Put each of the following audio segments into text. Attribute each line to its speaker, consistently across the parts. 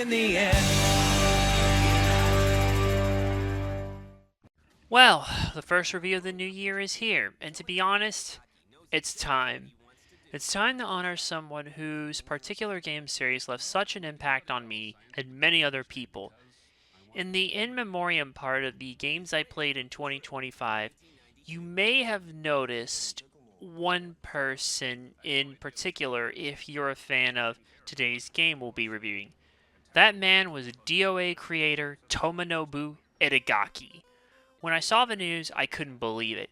Speaker 1: in the end.
Speaker 2: Well, the first review of the new year is here, and to be honest, it's time. It's time to honor someone whose particular game series left such an impact on me and many other people. In the in memoriam part of the games I played in 2025, you may have noticed one person in particular if you're a fan of today's game we'll be reviewing. That man was DOA creator Tomonobu Itagaki. When I saw the news, I couldn't believe it.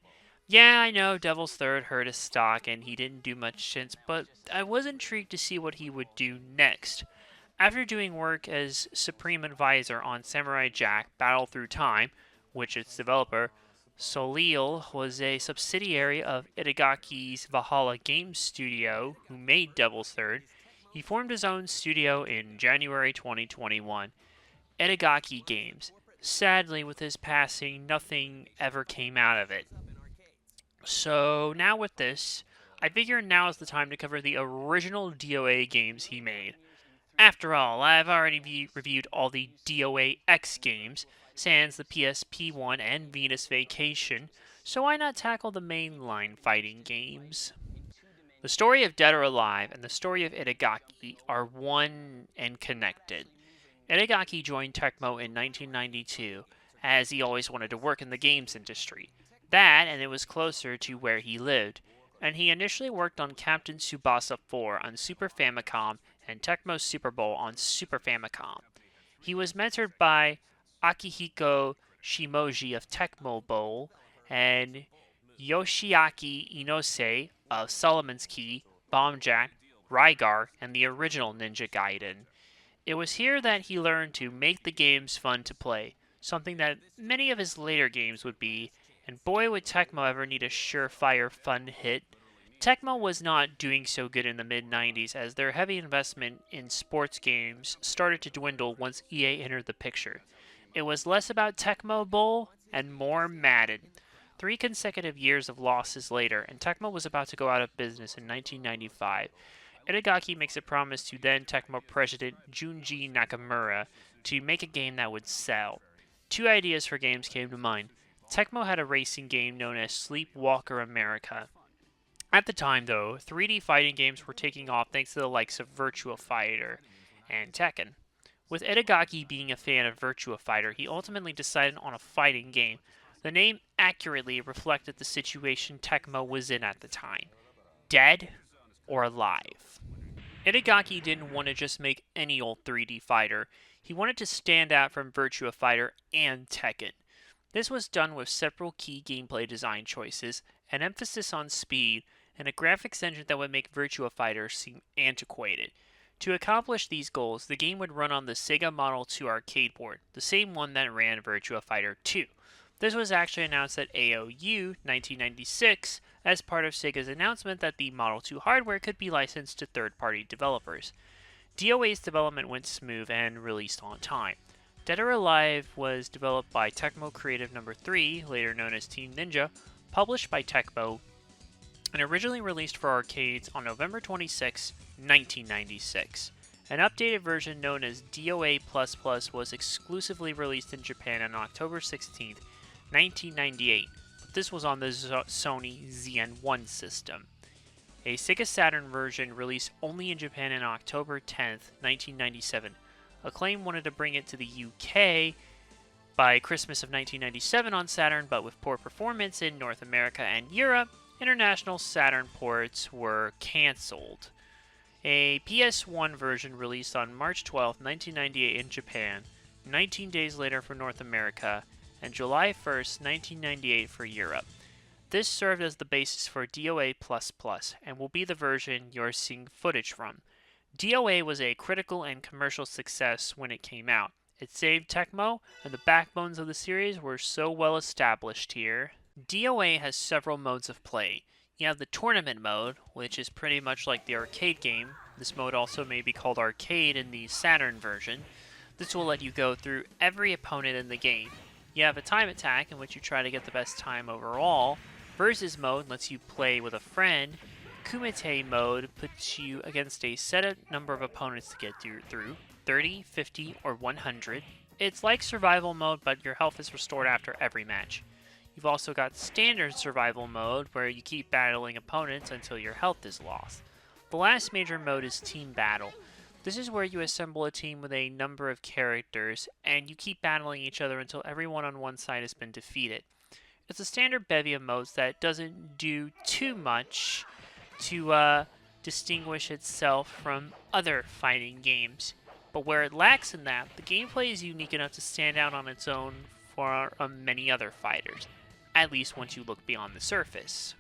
Speaker 2: Yeah, I know Devil's Third hurt his stock and he didn't do much since, but I was intrigued to see what he would do next. After doing work as Supreme Advisor on Samurai Jack Battle Through Time, which its developer, Soleil, was a subsidiary of Itagaki's Valhalla Games studio, who made Devil's Third, he formed his own studio in January 2021, Itagaki Games. Sadly, with his passing, nothing ever came out of it. So, now with this, I figure now is the time to cover the original DOA games he made. After all, I've already reviewed all the DOA X games, sans the PS1 and Venus Vacation, so why not tackle the mainline fighting games? The story of Dead or Alive and the story of Itagaki are one and connected. Itagaki joined Tecmo in 1992, as he always wanted to work in the games industry. That, and it was closer to where he lived, and he initially worked on Captain Tsubasa 4 on Super Famicom and Tecmo Super Bowl on Super Famicom. He was mentored by Akihiko Shimoji of Tecmo Bowl and Yoshiaki Inose of Solomon's Key, Bomb Jack, Rygar, and the original Ninja Gaiden. It was here that he learned to make the games fun to play, something that many of his later games would be, and boy would Tecmo ever need a surefire fun hit. Tecmo was not doing so good in the mid 90s as their heavy investment in sports games started to dwindle once EA entered the picture. It was less about Tecmo Bowl and more Madden. 3 consecutive years of losses later, and Tecmo was about to go out of business in 1995. Itagaki makes a promise to then Tecmo president Junji Nakamura to make a game that would sell. Two ideas for games came to mind. Tecmo had a racing game known as Sleepwalker America. At the time, though, 3D fighting games were taking off thanks to the likes of Virtua Fighter and Tekken. With Itagaki being a fan of Virtua Fighter, he ultimately decided on a fighting game. The name accurately reflected the situation Tecmo was in at the time. Dead or alive. Itagaki didn't want to just make any old 3D fighter. He wanted to stand out from Virtua Fighter and Tekken. This was done with several key gameplay design choices, an emphasis on speed, and a graphics engine that would make Virtua Fighter seem antiquated. To accomplish these goals, the game would run on the Sega Model 2 arcade board, the same one that ran Virtua Fighter 2. This was actually announced at AOU 1996 as part of Sega's announcement that the Model 2 hardware could be licensed to third-party developers. DOA's development went smooth and released on time. Dead or Alive was developed by Tecmo Creative No. 3, later known as Team Ninja, published by Tecmo, and originally released for arcades on November 26, 1996. An updated version known as DOA++ was exclusively released in Japan on October 16, 1998, but this was on the Sony ZN1 system. A Sega Saturn version released only in Japan on October 10, 1997. Acclaim wanted to bring it to the UK by Christmas of 1997 on Saturn, but with poor performance in North America and Europe, international Saturn ports were cancelled. A PS1 version released on March 12, 1998 in Japan, 19 days later for North America, and July 1st, 1998 for Europe. This served as the basis for DOA++ and will be the version you're seeing footage from. DOA was a critical and commercial success when it came out. It saved Tecmo, and the backbones of the series were so well established here. DOA has several modes of play. You have the tournament mode, which is pretty much like the arcade game. This mode also may be called arcade in the Saturn version. This will let you go through every opponent in the game. You have a time attack, in which you try to get the best time overall. Versus mode lets you play with a friend. Kumite mode puts you against a set number of opponents to get through 30, 50, or 100. It's like survival mode, but your health is restored after every match. You've also got standard survival mode, where you keep battling opponents until your health is lost. The last major mode is team battle. This is where you assemble a team with a number of characters, and you keep battling each other until everyone on one side has been defeated. It's a standard bevy of modes that doesn't do too much to distinguish itself from other fighting games. But where it lacks in that, the gameplay is unique enough to stand out on its own for many other fighters, at least once you look beyond the surface.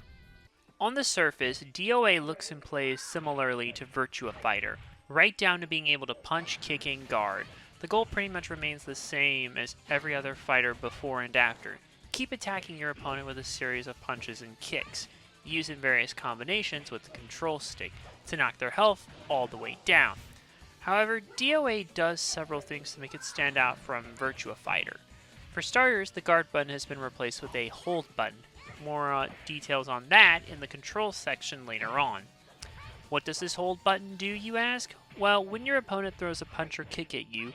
Speaker 2: On the surface, DOA looks and plays similarly to Virtua Fighter, right down to being able to punch, kick, and guard. The goal pretty much remains the same as every other fighter before and after. Keep attacking your opponent with a series of punches and kicks, used in various combinations with the control stick, to knock their health all the way down. However, DOA does several things to make it stand out from Virtua Fighter. For starters, the guard button has been replaced with a hold button. More details on that in the control section later on. What does this hold button do, you ask? Well, when your opponent throws a punch or kick at you,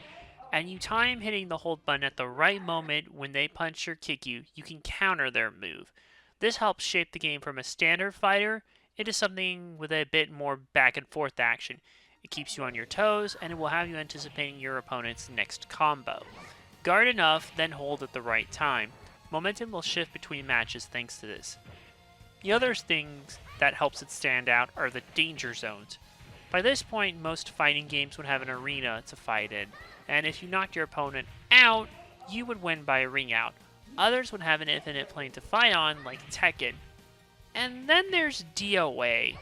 Speaker 2: and you time hitting the hold button at the right moment when they punch or kick you, you can counter their move. This helps shape the game from a standard fighter into something with a bit more back and forth action. It keeps you on your toes, and it will have you anticipating your opponent's next combo. Guard enough, then hold at the right time. Momentum will shift between matches thanks to this. The other things that helps it stand out are the danger zones. By this point, most fighting games would have an arena to fight in, and if you knocked your opponent out, you would win by a ring out. Others would have an infinite plane to fight on, like Tekken. And then there's DOA.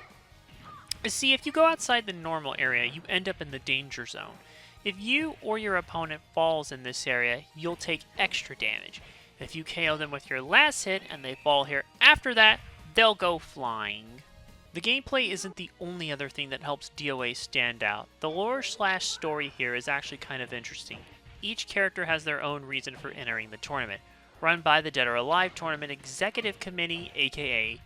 Speaker 2: See, if you go outside the normal area, you end up in the danger zone. If you or your opponent falls in this area, you'll take extra damage. If you KO them with your last hit and they fall here after that, they'll go flying. The gameplay isn't the only other thing that helps DOA stand out. The lore/story here is actually kind of interesting. Each character has their own reason for entering the tournament, run by the Dead or Alive Tournament Executive Committee, aka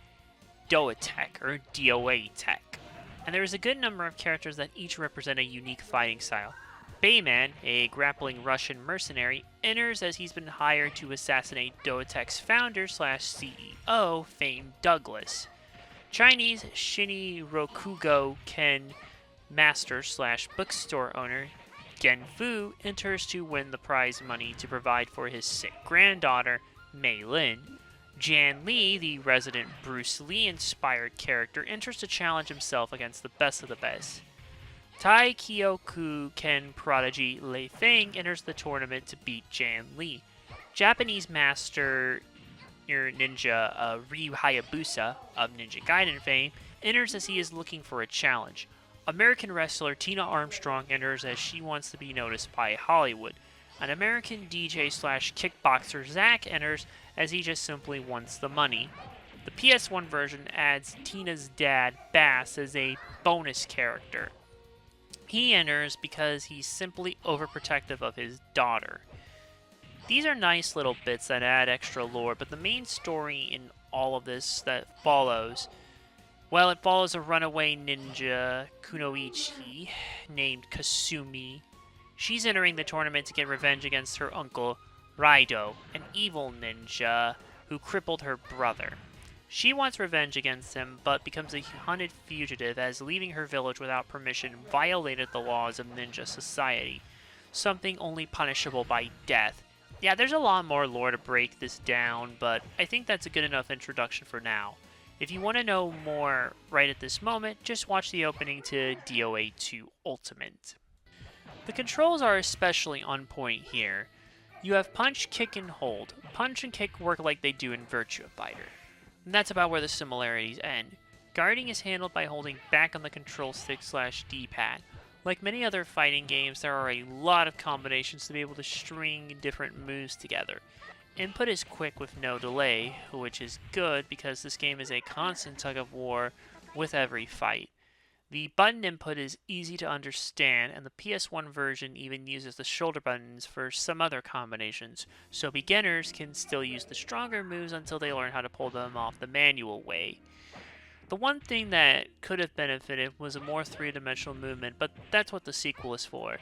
Speaker 2: DOA-Tech, or DOA-Tech. And there is a good number of characters that each represent a unique fighting style. Bayman, a grappling Russian mercenary, enters as he's been hired to assassinate DOA-Tech's founder/CEO, famed Douglas. Chinese Shinny Rokugo Ken master/bookstore owner Gen Fu enters to win the prize money to provide for his sick granddaughter, Mei Lin. Jan Lee, the resident Bruce Lee-inspired character, enters to challenge himself against the best of the best. Tai Kyoku Ken prodigy Lei Feng enters the tournament to beat Jan Lee. Japanese master ninja Ryu Hayabusa of Ninja Gaiden fame enters as he is looking for a challenge. American wrestler Tina Armstrong enters as she wants to be noticed by Hollywood. An American DJ/kickboxer Zack enters as he just simply wants the money. The PS1 version adds Tina's dad, Bass, as a bonus character. He enters because he's simply overprotective of his daughter. These are nice little bits that add extra lore, but the main story in all of this that follows, well, it follows a runaway ninja, Kunoichi, named Kasumi. She's entering the tournament to get revenge against her uncle, Raido, an evil ninja who crippled her brother. She wants revenge against him, but becomes a hunted fugitive as leaving her village without permission violated the laws of ninja society, something only punishable by death. Yeah, there's a lot more lore to break this down, but I think that's a good enough introduction for now. If you want to know more right at this moment, just watch the opening to DOA 2 Ultimate. The controls are especially on point here. You have punch, kick, and hold. Punch and kick work like they do in Virtua Fighter. And that's about where the similarities end. Guarding is handled by holding back on the control stick/D-pad. Like many other fighting games, there are a lot of combinations to be able to string different moves together. Input is quick with no delay, which is good because this game is a constant tug-of-war with every fight. The button input is easy to understand, and the PS1 version even uses the shoulder buttons for some other combinations, so beginners can still use the stronger moves until they learn how to pull them off the manual way. The one thing that could have benefited was a more three-dimensional movement, but that's what the sequel is for.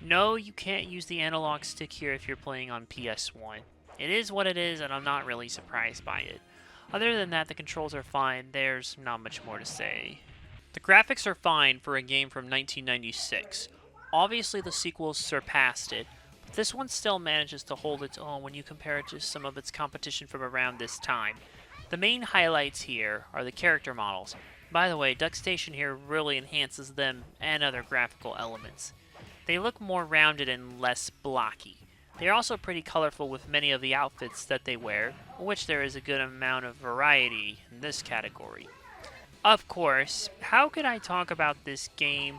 Speaker 2: No, you can't use the analog stick here if you're playing on PS1. It is what it is, and I'm not really surprised by it. Other than that, the controls are fine. There's not much more to say. The graphics are fine for a game from 1996. Obviously, the sequels surpassed it, but this one still manages to hold its own when you compare it to some of its competition from around this time. The main highlights here are the character models. By the way, DuckStation here really enhances them and other graphical elements. They look more rounded and less blocky. They are also pretty colorful with many of the outfits that they wear, which there is a good amount of variety in this category. Of course, how could I talk about this game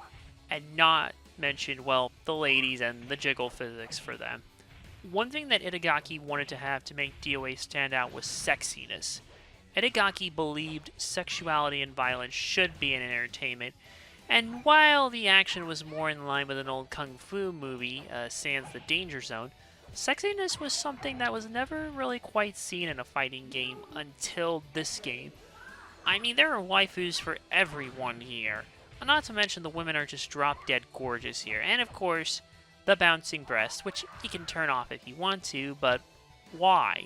Speaker 2: and not mention, well, the ladies and the jiggle physics for them? One thing that Itagaki wanted to have to make DOA stand out was sexiness. Itagaki believed sexuality and violence should be in entertainment, and while the action was more in line with an old kung fu movie, sans the Danger Zone, sexiness was something that was never really quite seen in a fighting game until this game. I mean, there are waifus for everyone here. Not to mention the women are just drop-dead gorgeous here. And of course, the bouncing breasts, which you can turn off if you want to, but why?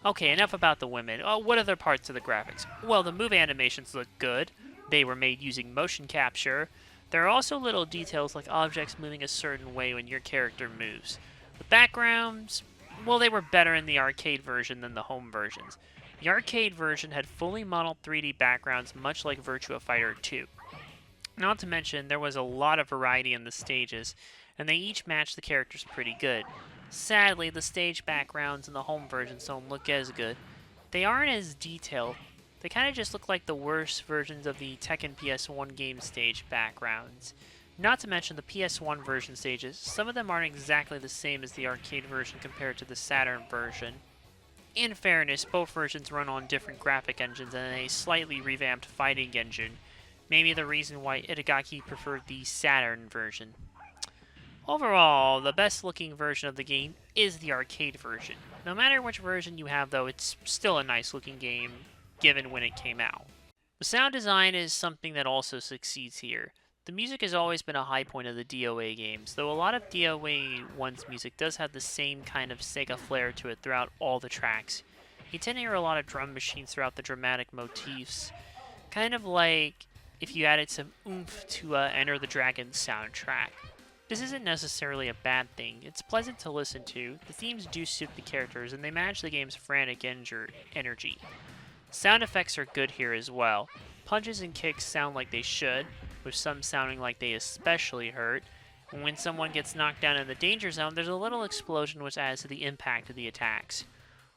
Speaker 2: Okay, enough about the women. Oh, what other parts of the graphics? Well, the move animations look good. They were made using motion capture. There are also little details like objects moving a certain way when your character moves. The backgrounds, well, they were better in the arcade version than the home versions. The arcade version had fully modeled 3D backgrounds, much like Virtua Fighter 2. Not to mention, there was a lot of variety in the stages, and they each matched the characters pretty good. Sadly, the stage backgrounds in the home versions don't look as good. They aren't as detailed. They kind of just look like the worst versions of the Tekken PS1 game stage backgrounds. Not to mention the PS1 version stages, some of them aren't exactly the same as the arcade version compared to the Saturn version. In fairness, both versions run on different graphic engines and a slightly revamped fighting engine. Maybe the reason why Itagaki preferred the Saturn version. Overall, the best looking version of the game is the arcade version. No matter which version you have though, it's still a nice looking game, given when it came out. The sound design is something that also succeeds here. The music has always been a high point of the DOA games, though a lot of DOA 1's music does have the same kind of Sega flair to it throughout all the tracks. You tend to hear a lot of drum machines throughout the dramatic motifs, kind of like if you added some oomph to Enter the Dragon soundtrack. This isn't necessarily a bad thing, it's pleasant to listen to, the themes do suit the characters, and they match the game's frantic energy. Sound effects are good here as well. Punches and kicks sound like they should, with some sounding like they especially hurt. And when someone gets knocked down in the danger zone, there's a little explosion which adds to the impact of the attacks.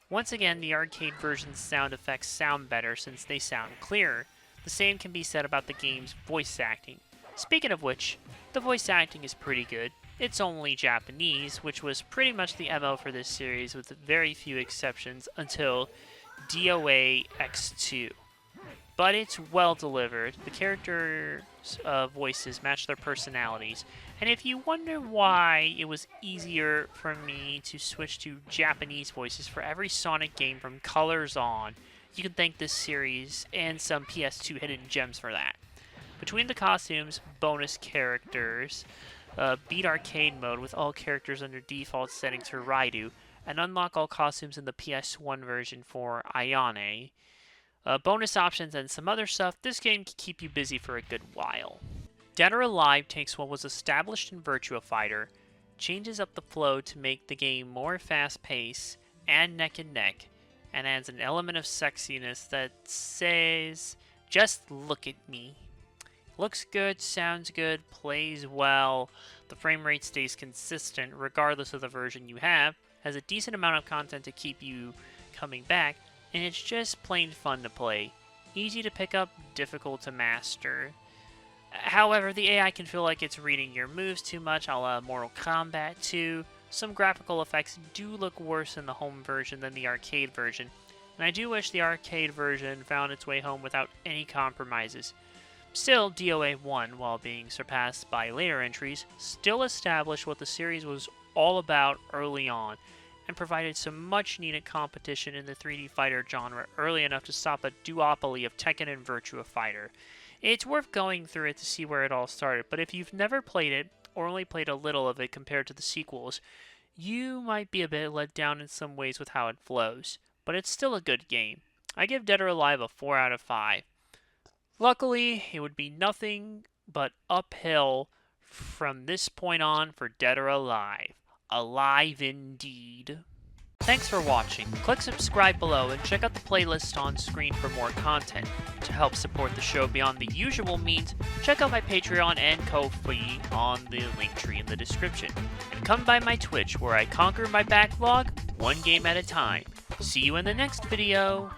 Speaker 2: Once again, the arcade version's sound effects sound better since they sound clearer. The same can be said about the game's voice acting. Speaking of which, the voice acting is pretty good. It's only Japanese, which was pretty much the MO for this series with very few exceptions until DOA X2. But it's well delivered. The characters' voices match their personalities. And if you wonder why it was easier for me to switch to Japanese voices for every Sonic game from Colors on, you can thank this series and some PS2 hidden gems for that. Between the costumes, bonus characters, beat arcade mode with all characters under default settings for Raidu, and unlock all costumes in the PS1 version for Ayane, bonus options, and some other stuff, this game can keep you busy for a good while. Dead or Alive takes what was established in Virtua Fighter, changes up the flow to make the game more fast-paced and neck and neck, and adds an element of sexiness that says, just look at me. Looks good, sounds good, plays well, the frame rate stays consistent regardless of the version you have, has a decent amount of content to keep you coming back, and it's just plain fun to play. Easy to pick up, difficult to master. However, the AI can feel like it's reading your moves too much, a la Mortal Kombat 2. Some graphical effects do look worse in the home version than the arcade version, and I do wish the arcade version found its way home without any compromises. Still, DOA 1, while being surpassed by later entries, still established what the series was all about early on, and provided some much-needed competition in the 3D fighter genre early enough to stop a duopoly of Tekken and Virtua Fighter. It's worth going through it to see where it all started, but if you've never played it, or only played a little of it compared to the sequels, you might be a bit let down in some ways with how it flows. But it's still a good game. I give Dead or Alive a 4 out of 5. Luckily, it would be nothing but uphill from this point on for Dead or Alive. Alive indeed. Thanks for watching. Click subscribe below and check out the playlist on screen for more content. To help support the show beyond the usual means, check out my Patreon and Ko-fi on the link tree in the description. And come by my Twitch where I conquer my backlog one game at a time. See you in the next video.